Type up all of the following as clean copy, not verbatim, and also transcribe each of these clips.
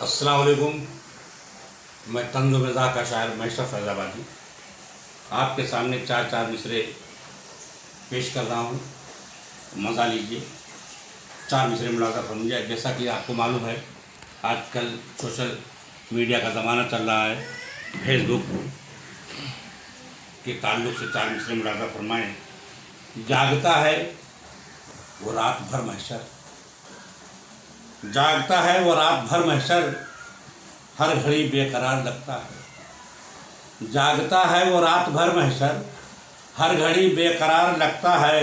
अस्सलाम वालेकुम। मैं तंज़ मिज़ाह का शायर मैशर फैज़ाबादी आपके सामने चार चार मिसरे पेश कर रहा हूँ। मज़ा लीजिए, चार मिसरे मुलाज़ा फरमाइए। जैसा कि आपको मालूम है, आजकल सोशल मीडिया का ज़माना चल रहा है। फेसबुक के ताल्लुक़ से चार मिसरे मुलाज़ा फरमाएँ। जागता है वो रात भर महशर, जागता है वो रात भर महशर, हर घड़ी बेकरार लगता है। जागता है वो रात भर महशर, हर घड़ी बेकरार लगता है।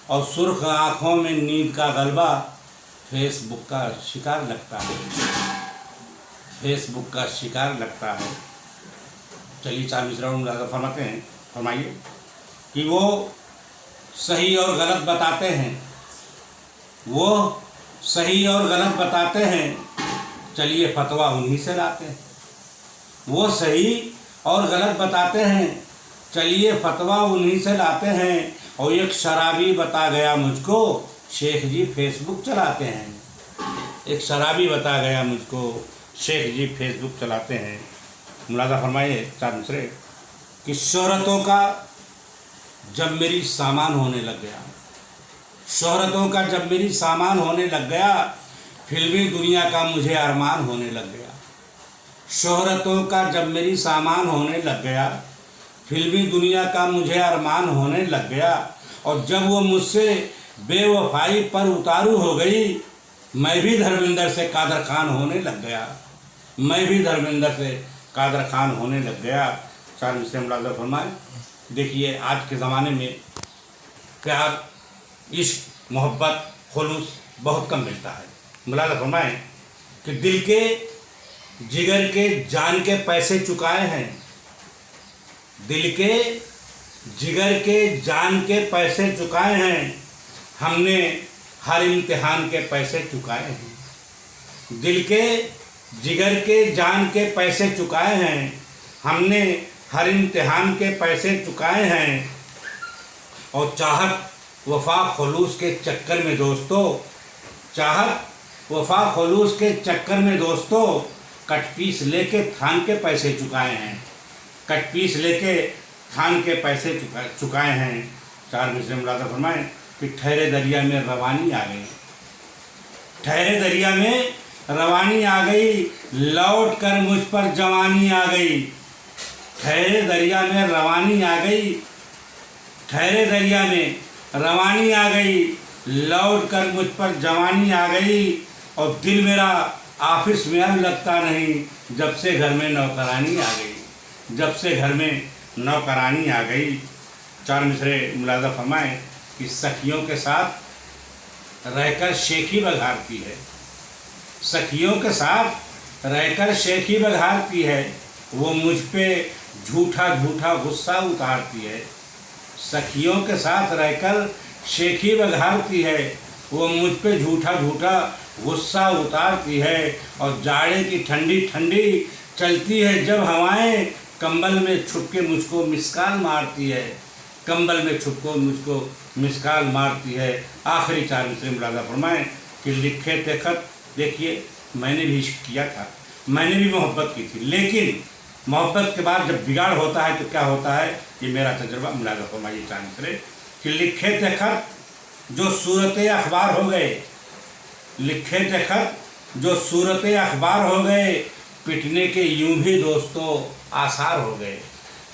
और सुर्ख आँखों में नींद का गलबा, फेसबुक का शिकार लगता है, फेसबुक का शिकार लगता है। चलिए चार मिसरा मुलाज़ा फरमाते हैं। फरमाइए कि वो सही और गलत बताते हैं, वो सही और गलत बताते हैं, चलिए फतवा उन्हीं से लाते हैं। वो सही और गलत बताते हैं, चलिए फतवा उन्हीं से लाते हैं। और एक शराबी बता गया मुझको, शेख जी फेसबुक चलाते हैं। एक शराबी बता गया मुझको, शेख जी फेसबुक चलाते हैं। मुलाज़ा फरमाइए चार मिसरे कि शोहरतों का जब मेरी सामान होने लग गया, शोहरतों का जब मेरी सामान होने लग गया, फिल्मी दुनिया का मुझे अरमान होने लग गया। शोहरतों का जब मेरी सामान होने लग गया, फिल्मी दुनिया का मुझे अरमान होने लग गया। और जब वो मुझसे बेवफाई पर उतारू हो गई, मैं भी धर्मेंद्र से कादर खान होने लग गया, मैं भी धर्मेंद्र से कादर खान होने लग गया। चार मिसरे मुलाज़ा फरमाए। देखिए आज के ज़माने में प्यार, इश्क, मोहब्बत, खुलूस बहुत कम मिलता है। मुलाज़ा फरमाएं कि दिल के, जिगर के, जान के पैसे चुकाए हैं, दिल के, जिगर के, जान के पैसे चुकाए हैं, हमने हर इम्तिहान के पैसे चुकाए हैं। दिल के, जिगर के, जान के पैसे चुकाए हैं, हमने हर इम्तिहान के पैसे चुकाए हैं। और चाहत, वफा, खुलूस के चक्कर में दोस्तों, चाहत, वफा, खुलूस के चक्कर में दोस्तों, कटपीस लेके थान के पैसे चुकाए हैं, कटपीस लेके थान के पैसे चुकाए हैं। चार मिसरे मुलाज़ा फरमाएं कि ठहरे दरिया में रवानी आ गई, ठहरे दरिया में रवानी आ गई, लौट कर मुझ पर जवानी आ गई। ठहरे दरिया में रवानी आ गई, ठहरे दरिया में रवानी आ गई, लौट कर मुझ पर जवानी आ गई। और दिल मेरा ऑफिस में अब लगता नहीं, जब से घर में नौकरानी आ गई, जब से घर में नौकरानी आ गई। चार मिसरे मुलाज़ा फरमाएं कि सखियों के साथ रहकर शेखी बघारती है, सखियों के साथ रहकर शेखी बघारती है, वो मुझ पे झूठा झूठा गुस्सा उतारती है। सखियों के साथ रहकर शेखी बघारती है, वो मुझ पे झूठा झूठा गुस्सा उतारती है। और जाड़े की ठंडी ठंडी चलती है जब हवाएं, कंबल में छुप के मुझको मिस्काल मारती है, कंबल में छुप को मुझको मिस्काल मारती है। आखिरी चार मिसरे मुलाज़ा फरमाएं कि लिखे थे खत। देखिए मैंने भी इश्क किया था, मैंने भी मोहब्बत की थी, लेकिन मोहब्बत के बाद जब बिगाड़ होता है तो क्या होता है, ये मेरा तजुर्बा। मुलाज़ा फरमाइए चार मिसरे कि लिखे थे खत जो सूरत अखबार हो गए, लिखे थे खत जो सूरत अखबार हो गए, पिटने के यूं भी दोस्तों आसार हो गए।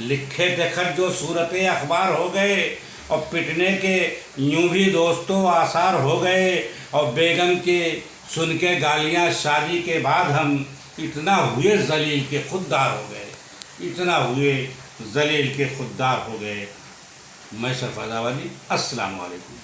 लिखे थे खत जो सूरत अखबार हो गए, और पिटने के यूं भी दोस्तों आसार हो गए। और बेगम के सुन के गालियाँ शादी के बाद हम इतना हुए जलील के खुददार हो गए, इतना हुए जलील के खुददार हो गए। मैशर फैज़ाबादी। अस्सलाम वालेकुम।